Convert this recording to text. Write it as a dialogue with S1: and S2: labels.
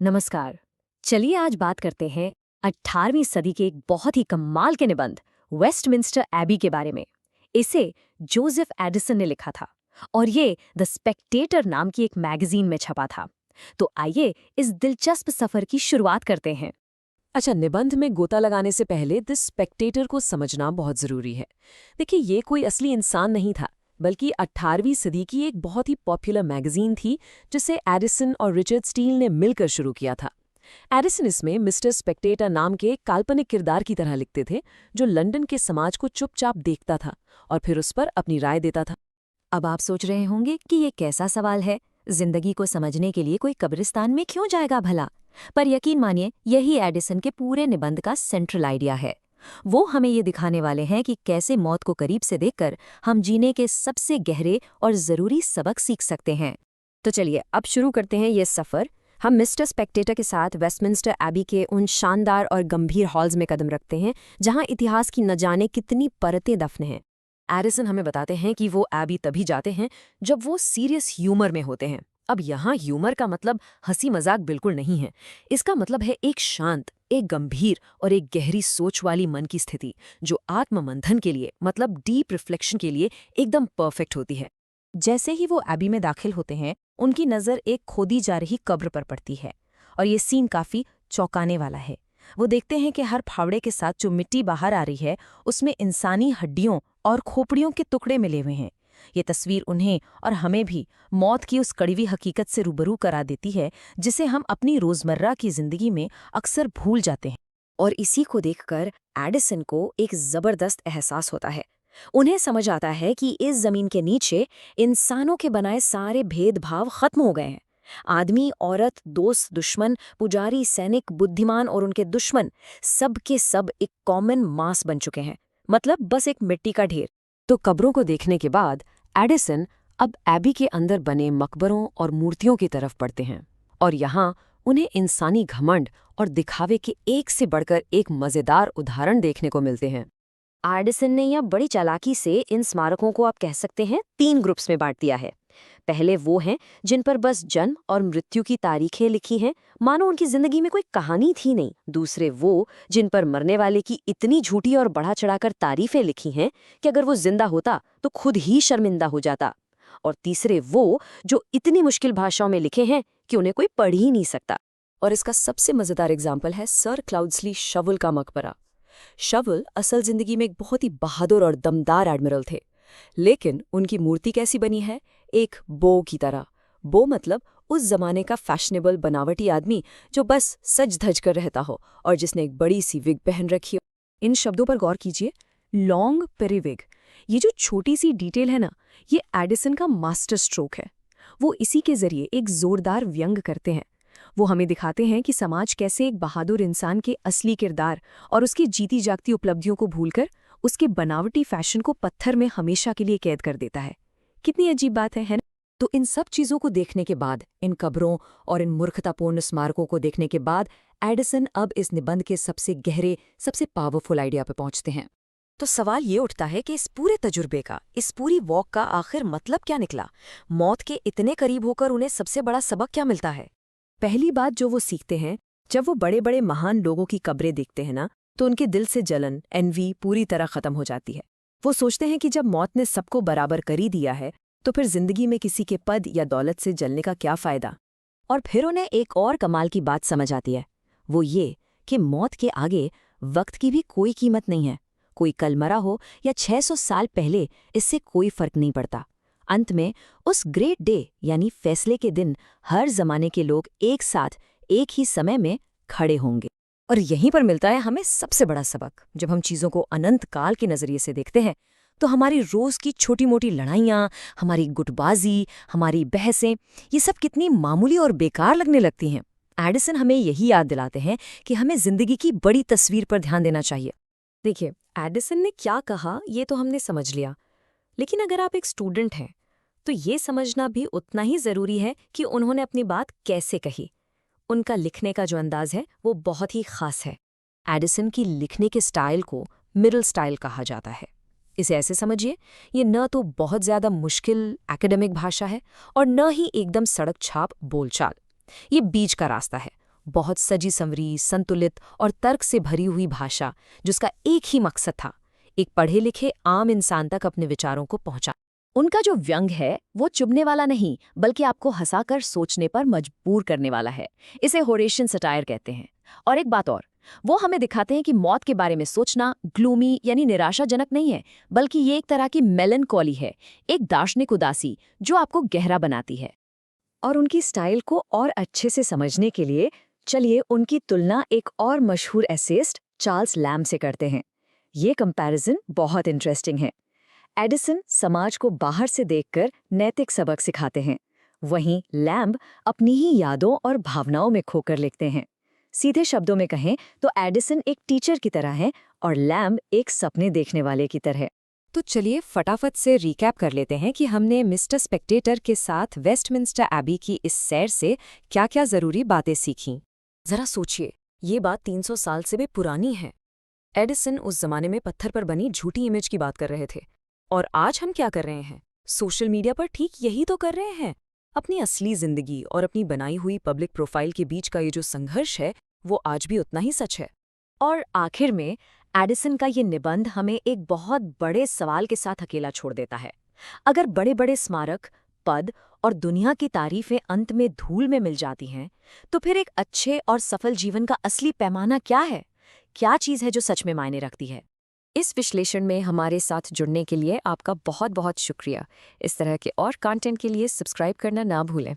S1: नमस्कार। चलिए आज बात करते हैं 18वीं सदी के एक बहुत ही कमाल के निबंध वेस्टमिंस्टर एबी के बारे में। इसे जोसेफ एडिसन ने लिखा था और ये द स्पेक्टेटर नाम की एक मैगजीन में छपा था। तो आइए इस दिलचस्प सफर की शुरुआत करते हैं।
S2: अच्छा, निबंध में गोता लगाने से पहले द स्पेक्टेटर को समझना बहुत जरूरी है। देखिए, ये कोई असली इंसान नहीं था, बल्कि 18वीं सदी की एक बहुत ही पॉपुलर मैगजीन थी जिसे एडिसन और रिचर्ड स्टील ने मिलकर शुरू किया था। एडिसन इसमें मिस्टर स्पेक्टेटर नाम के एक काल्पनिक किरदार की तरह लिखते थे, जो लंदन के समाज को चुपचाप देखता था और फिर उस पर अपनी राय देता था।
S1: अब आप सोच रहे होंगे कि ये कैसा सवाल है, जिंदगी को समझने के लिए कोई कब्रिस्तान में क्यों जाएगा भला। पर यकीन मानिए, यही एडिसन के पूरे निबंध का सेंट्रल आइडिया है। वो हमें ये दिखाने वाले हैं कि कैसे मौत को करीब से देखकर हम जीने के सबसे गहरे और जरूरी सबक सीख सकते हैं। तो चलिए अब शुरू करते हैं ये सफर। हम मिस्टर स्पेक्टेटर के साथ वेस्टमिंस्टर एबी के उन शानदार और गंभीर हॉल्स में कदम रखते हैं जहां इतिहास की न जाने कितनी परतें दफन हैं। एडिसन हमें बताते हैं कि वो एबी तभी जाते हैं जब वो सीरियस ह्यूमर में होते हैं। अब यहाँ ह्यूमर का मतलब हंसी मजाक बिल्कुल नहीं है। इसका मतलब है एक शांत, एक गंभीर और एक गहरी सोच वाली मन की स्थिति, जो आत्ममंथन के लिए मतलब डीप रिफ्लेक्शन के लिए एकदम परफेक्ट होती है। जैसे ही वो एबी में दाखिल होते हैं, उनकी नज़र एक खोदी जा रही कब्र पर पड़ती है और ये सीन काफ़ी चौंकाने वाला है। वो देखते हैं कि हर फावड़े के साथ जो मिट्टी बाहर आ रही है, उसमें इंसानी हड्डियों और खोपड़ियों के टुकड़े मिले हुए हैं। ये तस्वीर उन्हें और हमें भी मौत की उस कड़वी हकीकत से रूबरू करा देती है, जिसे हम अपनी रोज़मर्रा की ज़िंदगी में अक्सर भूल जाते हैं। और इसी को देखकर एडिसन को एक ज़बरदस्त एहसास होता है। उन्हें समझ आता है कि इस ज़मीन के नीचे इंसानों के बनाए सारे भेदभाव खत्म हो गए हैं। आदमी, औरत, दोस्त, दुश्मन, पुजारी, सैनिक, बुद्धिमान और उनके दुश्मन, सब के सब एक कॉमन मास बन चुके हैं, मतलब बस एक मिट्टी का ढेर।
S2: तो कब्रों को देखने के बाद एडिसन अब एबी के अंदर बने मकबरों और मूर्तियों की तरफ बढ़ते हैं और यहाँ उन्हें इंसानी घमंड और दिखावे के एक से बढ़कर एक मज़ेदार उदाहरण देखने को मिलते हैं।
S1: एडिसन ने यह बड़ी चालाकी से इन स्मारकों को आप कह सकते हैं 3 ग्रुप्स में बांट दिया है। पहले वो हैं जिन पर बस जन्म और मृत्यु की तारीखें लिखी हैं, मानो उनकी जिंदगी में कोई कहानी थी नहीं। दूसरे वो जिन पर मरने वाले की इतनी झूठी और बढ़ा चढ़ाकर तारीफें लिखी हैं कि अगर वो जिंदा होता तो खुद ही शर्मिंदा हो जाता। और तीसरे वो जो इतनी मुश्किल भाषाओं में लिखे हैं कि उन्हें कोई पढ़ ही नहीं सकता।
S2: और इसका सबसे मज़ेदार एग्जाम्पल है सर क्लाउड्सली शवल का मकबरा। शवल असल जिंदगी में एक बहुत ही बहादुर और दमदार एडमिरल थे, लेकिन उनकी मूर्ति कैसी बनी है? एक बो की तरह। बो मतलब उस जमाने का फैशनेबल बनावटी आदमी जो बस सज धज कर रहता हो और जिसने एक बड़ी सी विग पहन रखी हो। इन शब्दों पर गौर कीजिए, लॉन्ग पेरीविग। ये जो छोटी सी डिटेल है ना, ये एडिसन का मास्टर स्ट्रोक है। वो इसी के जरिए एक जोरदार व्यंग करते हैं। वो हमें दिखाते हैं कि समाज कैसे एक बहादुर इंसान के असली किरदार और उसकी जीती जागती उपलब्धियों को भूलकर उसके बनावटी फैशन को पत्थर में हमेशा के लिए कैद कर देता है। कितनी अजीब बात है ना? तो इन सब चीज़ों को देखने के बाद, इन कब्रों और इन मूर्खतापूर्ण स्मारकों को देखने के बाद, एडिसन अब इस निबंध के सबसे गहरे, सबसे पावरफुल आइडिया पे पहुंचते हैं। तो सवाल ये उठता है कि इस पूरे तजुर्बे का, इस पूरी वॉक का आखिर मतलब क्या निकला? मौत के इतने करीब होकर उन्हें सबसे बड़ा सबक क्या मिलता है? पहली बात जो वो सीखते हैं, जब वो बड़े बड़े महान लोगों की कब्रें देखते हैं ना, तो उनके दिल से जलन, एनवी पूरी तरह खत्म हो जाती है। वो सोचते हैं कि जब मौत ने सबको बराबर कर ही दिया है, तो फिर जिंदगी में किसी के पद या दौलत से जलने का क्या फायदा। और फिर उन्हें एक और कमाल की बात समझ आती है, वो ये कि मौत के आगे वक्त की भी कोई कीमत नहीं है। कोई कल मरा हो या 600 साल पहले, इससे कोई फर्क नहीं पड़ता। अंत में उस ग्रेट डे यानी फैसले के दिन हर जमाने के लोग एक साथ एक ही समय में खड़े होंगे। और यहीं पर मिलता है हमें सबसे बड़ा सबक। जब हम चीज़ों को अनंत काल के नज़रिए से देखते हैं, तो हमारी रोज़ की छोटी मोटी लड़ाइयाँ, हमारी गुटबाजी, हमारी बहसें, ये सब कितनी मामूली और बेकार लगने लगती हैं। एडिसन हमें यही याद दिलाते हैं कि हमें ज़िंदगी की बड़ी तस्वीर पर ध्यान देना चाहिए। देखिए, एडिसन ने क्या कहा ये तो हमने समझ लिया, लेकिन अगर आप एक स्टूडेंट हैं तो ये समझना भी उतना ही ज़रूरी है कि उन्होंने अपनी बात कैसे कही। उनका लिखने का जो अंदाज है वो बहुत ही ख़ास है। एडिसन की लिखने के स्टाइल को मिडल स्टाइल कहा जाता है। इसे ऐसे समझिए, ये न तो बहुत ज़्यादा मुश्किल एकेडमिक भाषा है और न ही एकदम सड़क छाप बोलचाल। ये बीच का रास्ता है
S1: बहुत सजी संवरी, संतुलित और तर्क से भरी हुई भाषा, जिसका एक ही मकसद था, एक पढ़े लिखे आम इंसान तक अपने विचारों को पहुंचा। उनका जो व्यंग है वो चुभने वाला नहीं, बल्कि आपको हंसाकर सोचने पर मजबूर करने वाला है। इसे होरेशियन सटायर कहते हैं। और एक बात और, वो हमें दिखाते हैं कि मौत के बारे में सोचना ग्लूमी यानी निराशाजनक नहीं है, बल्कि ये एक तरह की मेलनकॉली है, एक दार्शनिक उदासी जो आपको गहरा बनाती है। और उनकी स्टाइल को और अच्छे से समझने के लिए चलिए उनकी तुलना एक और मशहूर एसेइस्ट चार्ल्स लैम्ब से करते हैं। ये कंपैरिजन बहुत इंटरेस्टिंग है। एडिसन समाज को बाहर से देखकर नैतिक सबक सिखाते हैं, वहीं लैम्ब अपनी ही यादों और भावनाओं में खोकर लिखते हैं। सीधे शब्दों में कहें तो एडिसन एक टीचर की तरह है और लैम्ब एक सपने देखने वाले की तरह।
S2: तो चलिए फटाफट से रिकैप कर लेते हैं कि हमने मिस्टर स्पेक्टेटर के साथ वेस्टमिंस्टर एबी की इस सैर से क्या-क्या जरूरी बातें सीखीं। जरा सोचिए, ये बात 300 साल से भी पुरानी है। एडिसन उस जमाने में पत्थर पर बनी झूठी इमेज की बात कर रहे थे, और आज हम क्या कर रहे हैं? सोशल मीडिया पर ठीक यही तो कर रहे हैं। अपनी असली जिंदगी और अपनी बनाई हुई पब्लिक प्रोफाइल के बीच का ये जो संघर्ष है, वो आज भी उतना ही सच है।
S1: और आखिर में एडिसन का ये निबंध हमें एक बहुत बड़े सवाल के साथ अकेला छोड़ देता है। अगर बड़े बड़े स्मारक, पद और दुनिया की तारीफें अंत में धूल में मिल जाती हैं, तो फिर एक अच्छे और सफल जीवन का असली पैमाना क्या है? क्या चीज़ है जो सच में मायने रखती है? इस विश्लेषण में हमारे साथ जुड़ने के लिए आपका बहुत बहुत शुक्रिया। इस तरह के और कंटेंट के लिए सब्सक्राइब करना ना भूलें।